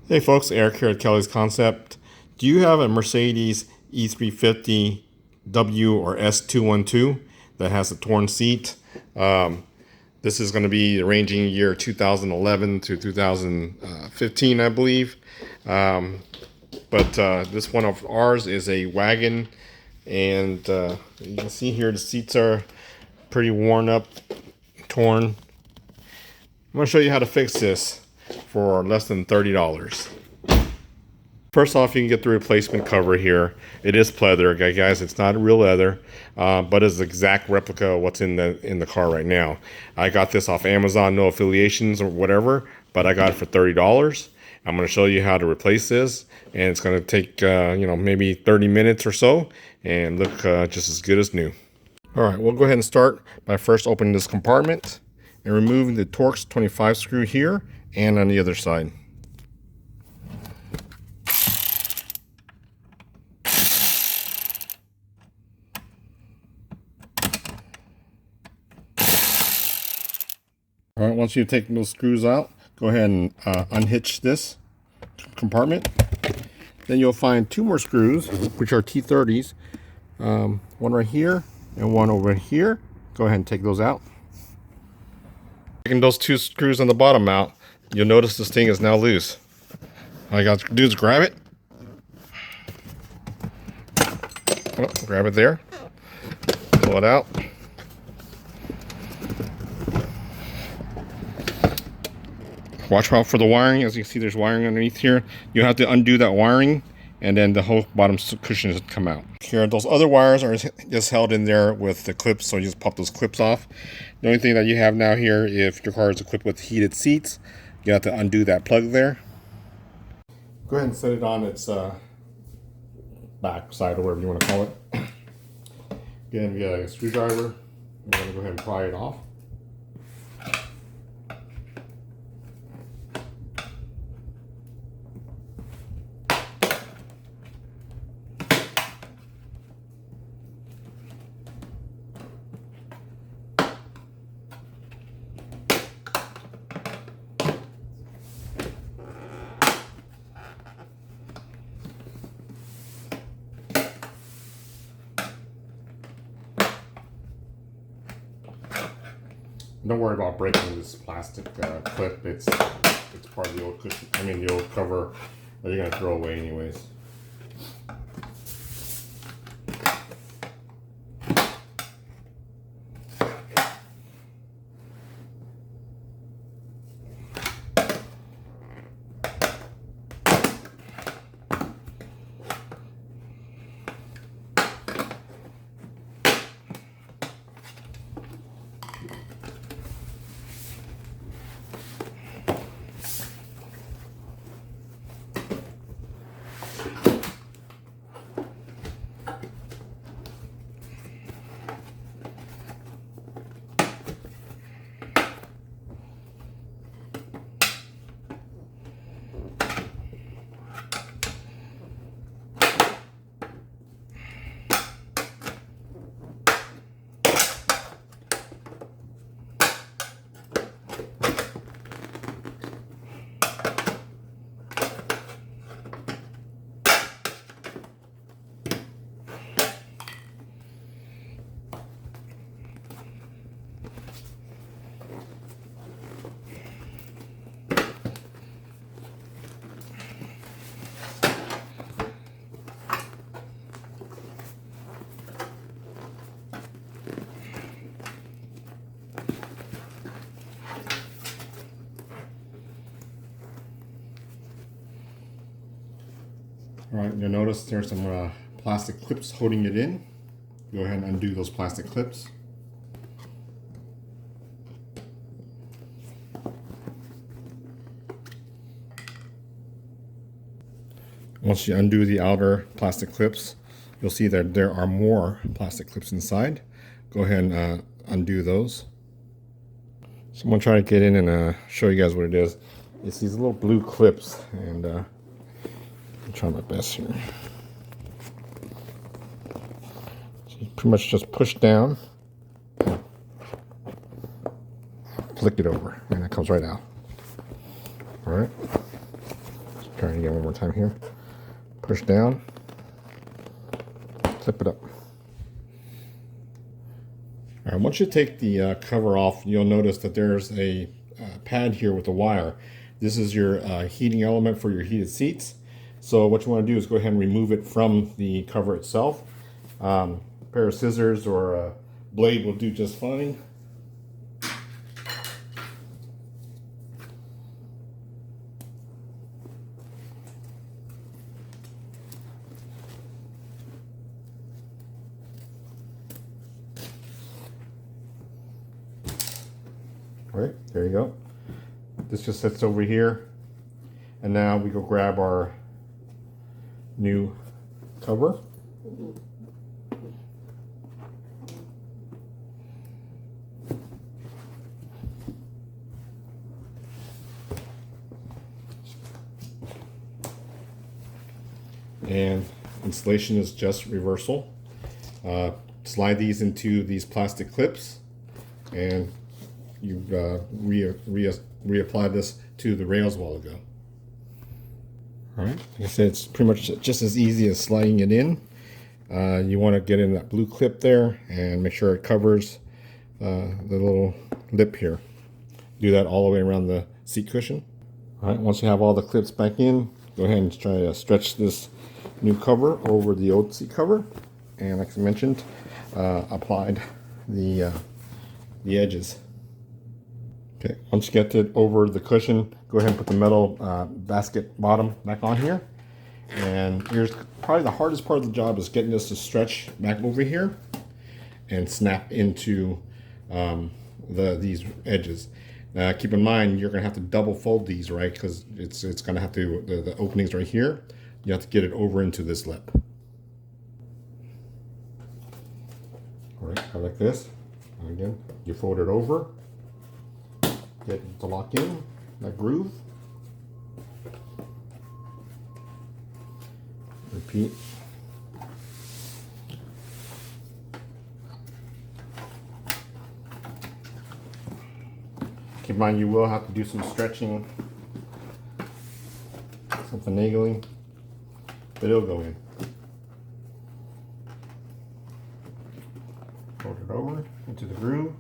Hey folks, Eric here at Kelly's Concept. Do you have a Mercedes E350 W or S212 that has a torn seat? This is going to be ranging year 2011 to 2015, I believe. But this one of ours is a wagon, and you can see here the seats are pretty worn up, torn. I'm going to show you how to fix this for less than $30. First off, you can get the replacement cover here. It is pleather, guys. It's not real leather, but it's the exact replica of what's in the car right now. I got this off Amazon, no affiliations or whatever, but I got it for $30. I'm going to show you how to replace this, and it's going to take maybe 30 minutes or so, and look just as good as new. All right, we'll go ahead and start by first opening this compartment and removing the Torx 25 screw here and on the other side. All right, once you've taken those screws out, go ahead and unhitch this compartment. Then you'll find two more screws, which are T30s. One right here and one over here. Go ahead and take those out. Taking those two screws on the bottom out, you'll notice this thing is now loose. All you got to do is grab it. Oh, grab it there. Pull it out. Watch out for the wiring. As you can see, there's wiring underneath here. You have to undo that wiring, and then the whole bottom cushion should come out. Here, those other wires are just held in there with the clips, so you just pop those clips off. The only thing that you have now here, if your car is equipped with heated seats, you have to undo that plug there. Go ahead and set it on its back side, or whatever you want to call it. Again, we got a screwdriver. I'm going to go ahead and pry it off. Don't worry about breaking this plastic clip. It's part of the old cushion. I mean, the old cover that you're gonna throw away anyways. All right, you'll notice there's some plastic clips holding it in. Go ahead and undo those plastic clips. Once you undo the outer plastic clips, you'll see that there are more plastic clips inside. Go ahead and undo those. So I'm gonna try to get in and show you guys what it is. It's these little blue clips, and I'll try my best here. So you pretty much just push down, flick it over, and it comes right out. All right. Try it again one more time here. Push down, clip it up. All right, once you take the cover off, you'll notice that there's a pad here with a wire. This is your heating element for your heated seats. So what you want to do is go ahead and remove it from the cover itself. A pair of scissors or a blade will do just fine. All right, there you go. This just sits over here. And now we go grab our new cover. And installation is just reversal. Slide these into these plastic clips and you reapply this to the rails a while ago. All right, like I said, it's pretty much just as easy as sliding it in. You want to get in that blue clip there and make sure it covers the little lip here. Do that all the way around the seat cushion. All right, once you have all the clips back in, go ahead and try to stretch this new cover over the old seat cover. And like I mentioned, applied the edges. Okay, once you get it over the cushion, go ahead and put the metal basket bottom back on here. And here's probably the hardest part of the job is getting this to stretch back over here and snap into these edges. Keep in mind, you're gonna have to double fold these, right? Because it's gonna have to, the openings right here, you have to get it over into this lip. All right, like this. And again, you fold it over. Get it to lock in that groove. Repeat. Keep in mind you will have to do some stretching, some finagling, but it'll go in. Fold it over into the groove.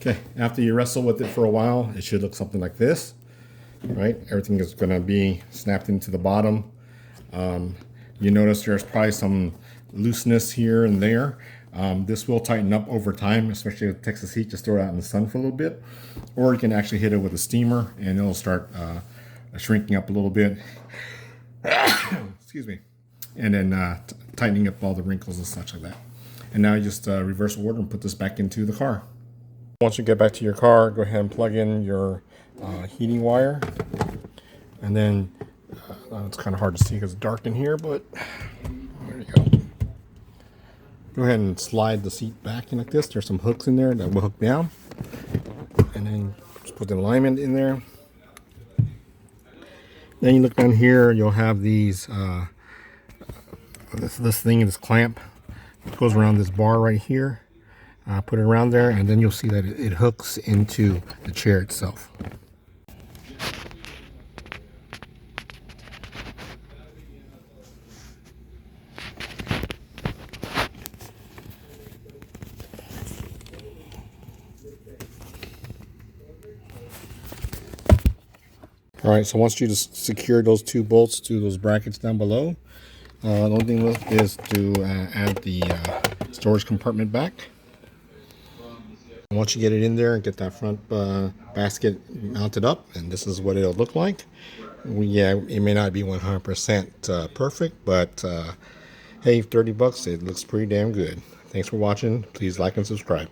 Okay, after you wrestle with it for a while, it should look something like this, right? Everything is gonna be snapped into the bottom. You notice there's probably some looseness here and there. This will tighten up over time, especially with Texas heat. Just throw it out in the sun for a little bit. Or you can actually hit it with a steamer and it'll start shrinking up a little bit. Excuse me. And then tightening up all the wrinkles and such like that. And now you just reverse order and put this back into the car. Once you get back to your car, go ahead and plug in your heating wire. And then, it's kind of hard to see because it's dark in here, but there you go. Go ahead and slide the seat back in like this. There's some hooks in there that will hook down. And then just put the alignment in there. Then you look down here, you'll have these, this thing, this clamp. It goes around this bar right here. Put it around there, and then you'll see that it hooks into the chair itself. All right, so once you just secure those two bolts to those brackets down below, The only thing left is to add the storage compartment back. Once you get it in there and get that front basket mounted up, and this is what it'll look like. Yeah, it may not be 100% perfect, but hey, $30, it looks pretty damn good. Thanks for watching. Please like and subscribe.